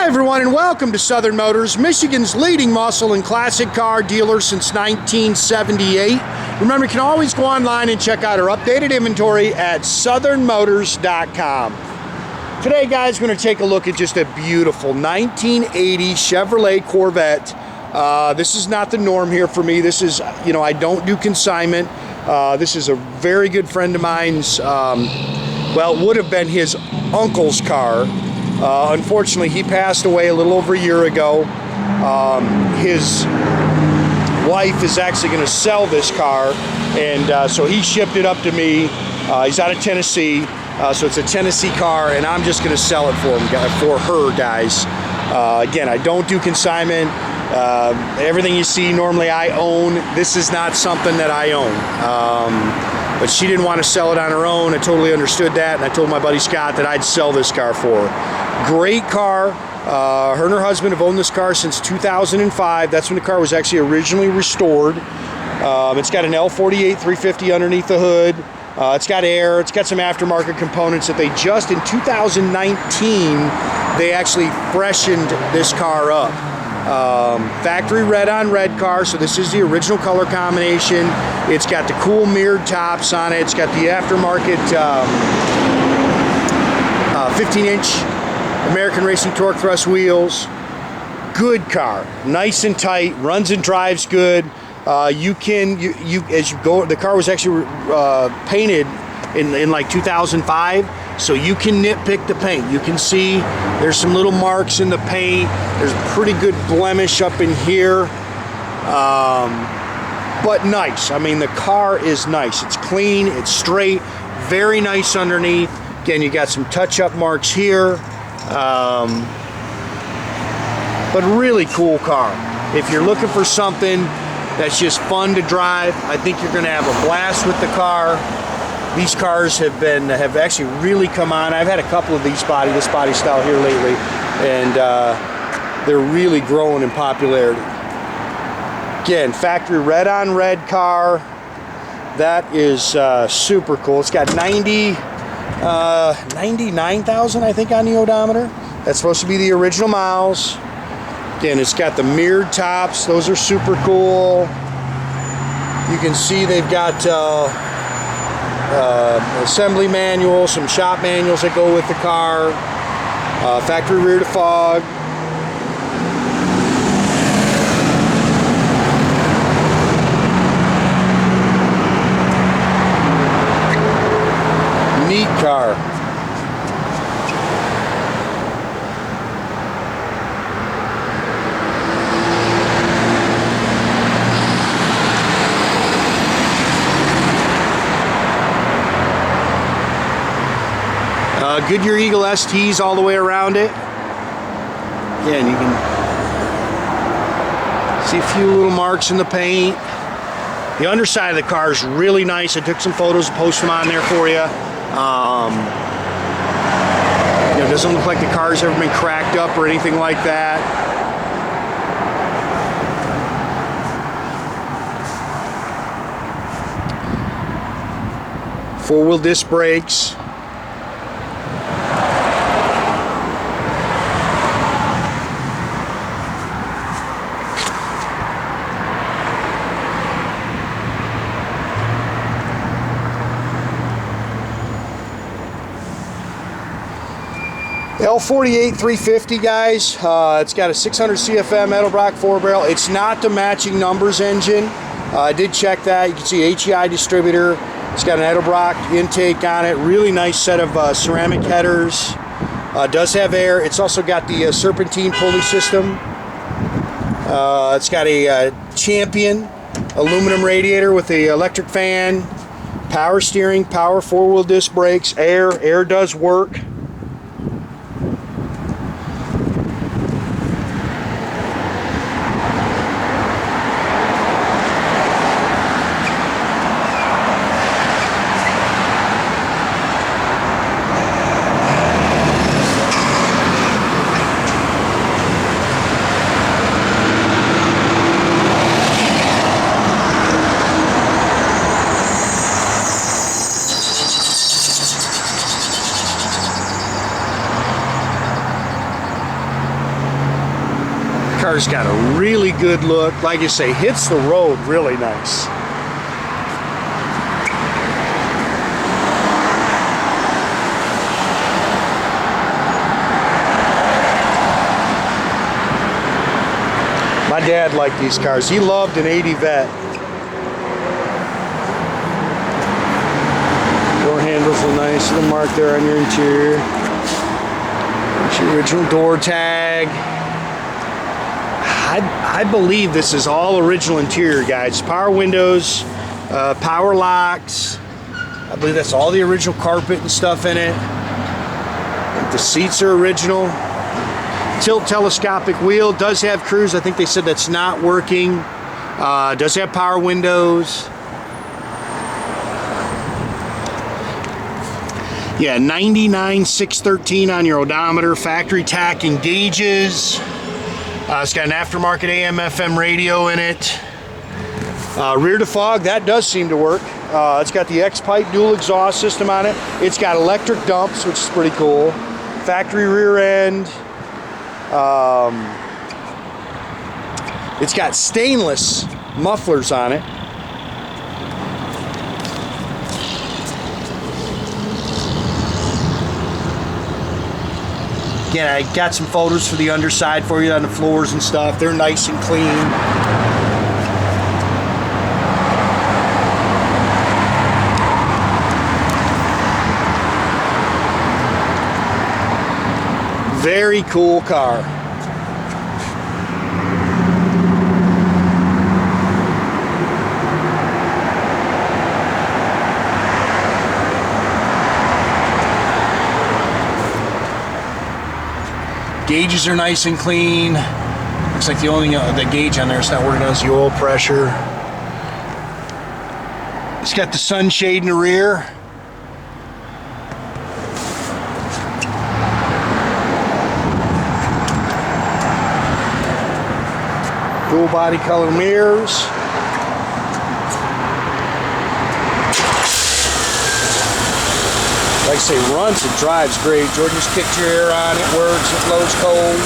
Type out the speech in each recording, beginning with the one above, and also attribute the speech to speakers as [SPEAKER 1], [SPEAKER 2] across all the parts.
[SPEAKER 1] Hi everyone, and welcome to Southern Motors, Michigan's leading muscle and classic car dealer since 1978. Remember, you can always go online and check out our updated inventory at southernmotors.com. Today, guys, we're going to take a look at just a beautiful 1980 Chevrolet Corvette. This is not the norm here for me. This is, I don't do consignment. This is a very good friend of mine's, well, it would have been his uncle's car. Unfortunately, he passed away a little over a year ago. His wife is actually going to sell this car, and so he shipped it up to me. He's out of Tennessee, so it's a Tennessee car, and I'm just going to sell it for her, guys. Again, I don't do consignment. Everything you see normally I own. This is not something that I own. But she didn't want to sell it on her own. I totally understood that, and I told my buddy Scott that I'd sell this car for her. Great car. Her and her husband have owned this car since 2005. That's when the car was actually originally restored. It's got an L48 350 underneath the hood. It's got air. It's got some aftermarket components that they just, in 2019, they actually freshened this car up. Factory red on red car, so this is the original color combination. It's got the cool mirrored tops on it. It's got the aftermarket 15-inch American Racing Torque Thrust wheels. Good car, nice and tight, runs and drives good. As you go, the car was actually painted in like 2005. So you can nitpick the paint. You can see there's some little marks in the paint. There's a pretty good blemish up in here. But nice. I mean, the car is nice. It's clean, it's straight, very nice underneath. Again, you got some touch-up marks here. But really cool car. If you're looking for something that's just fun to drive, I think you're gonna have a blast with the car. These cars have actually really come on. I've had a couple of this body style here lately, and they're really growing in popularity. Again, factory red on red car. That is super cool. It's got 99,000, I think, on the odometer. That's supposed to be the original miles. Again, it's got the mirrored tops. Those are super cool. You can see they've got assembly manual, some shop manuals that go with the car, factory rear defog. Neat car. Goodyear Eagle STs all the way around it. Again, you can see a few little marks in the paint. The underside of the car is really nice. I took some photos and posted them on there for you. It doesn't look like the car's ever been cracked up or anything like that. Four-wheel disc brakes. L48 350, guys. It's got a 600 CFM Edelbrock 4-barrel. It's not the matching numbers engine. I did check that. You can see HEI distributor. It's got an Edelbrock intake on it. Really nice set of ceramic headers. Does have air. It's also got the serpentine pulley system. It's got a Champion aluminum radiator with the electric fan, power steering, power four-wheel disc brakes, air. Air does work. car's got a really good look. Like you say, hits the road really nice. My dad liked these cars. He loved an 80 Vet. Door handles are nice. Little mark there on your interior. It's your original door tag. I believe this is all original interior, guys. Power windows, power locks. I believe that's all the original carpet and stuff in it. The seats are original. Tilt-telescopic wheel. Does have cruise. I think they said that's not working. Does have power windows. Yeah, 99,613 on your odometer. Factory tach and gauges. It's got an aftermarket AM/FM radio in it. Rear defog, that does seem to work. It's got the X-pipe dual exhaust system on it. It's got electric dumps, which is pretty cool. Factory rear end. It's got stainless mufflers on it. Again, I got some photos for the underside for you on the floors and stuff. They're nice and clean. Very cool car. Gauges are nice and clean. Looks like the only the gauge on there is not working on is the oil pressure. It's got the sunshade in the rear. Dual body color mirrors. Like I say, runs and drives great. Jordan just kicked your air on, it works, it blows cold.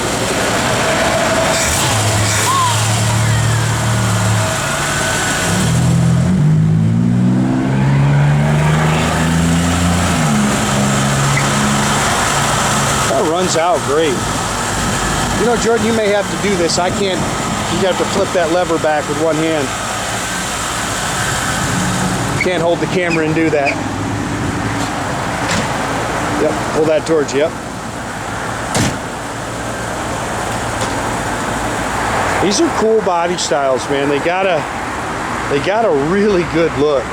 [SPEAKER 1] That runs out great. You know, Jordan, you may have to do this. I can't, you have to flip that lever back with one hand. Can't hold the camera and do that. Yep, pull that towards you, yep. These are cool body styles, man. They got a really good look.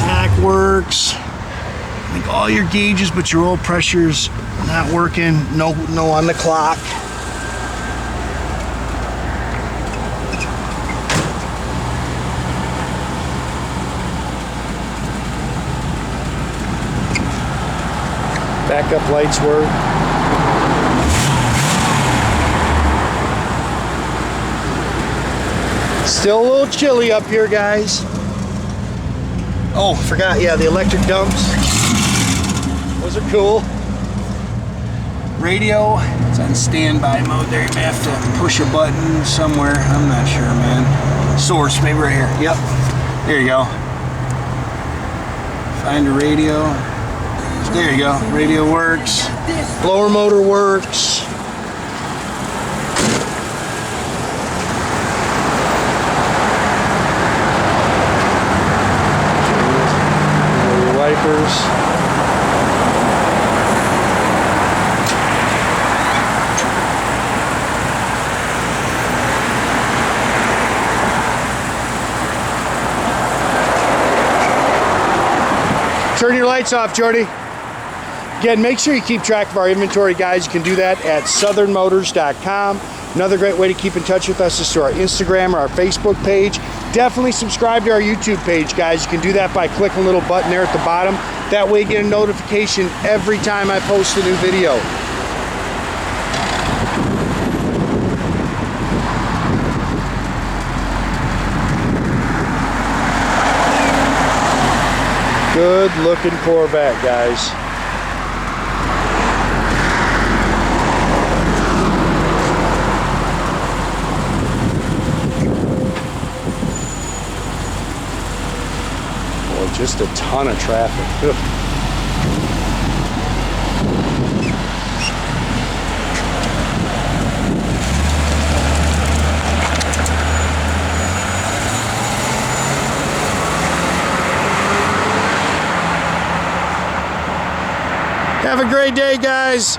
[SPEAKER 1] Tach works. I think all your gauges, but your oil pressure's not working. No on the clock. Backup lights work. Still a little chilly up here, guys. Oh, forgot, yeah, the electric dumps. Those are cool. Radio, it's on standby mode there. You may have to push a button somewhere. I'm not sure, man. Source, maybe right here. Yep, there you go. Find a radio. There you go, radio works, blower motor works. Wipers. Turn your lights off, Jordy. Again, make sure you keep track of our inventory, guys. You can do that at southernmotors.com. Another great way to keep in touch with us is through our Instagram or our Facebook page. Definitely subscribe to our YouTube page, guys. You can do that by clicking a little button there at the bottom. That way you get a notification every time I post a new video. Good looking Corvette, guys. just a ton of traffic. Ugh. Have a great day, guys.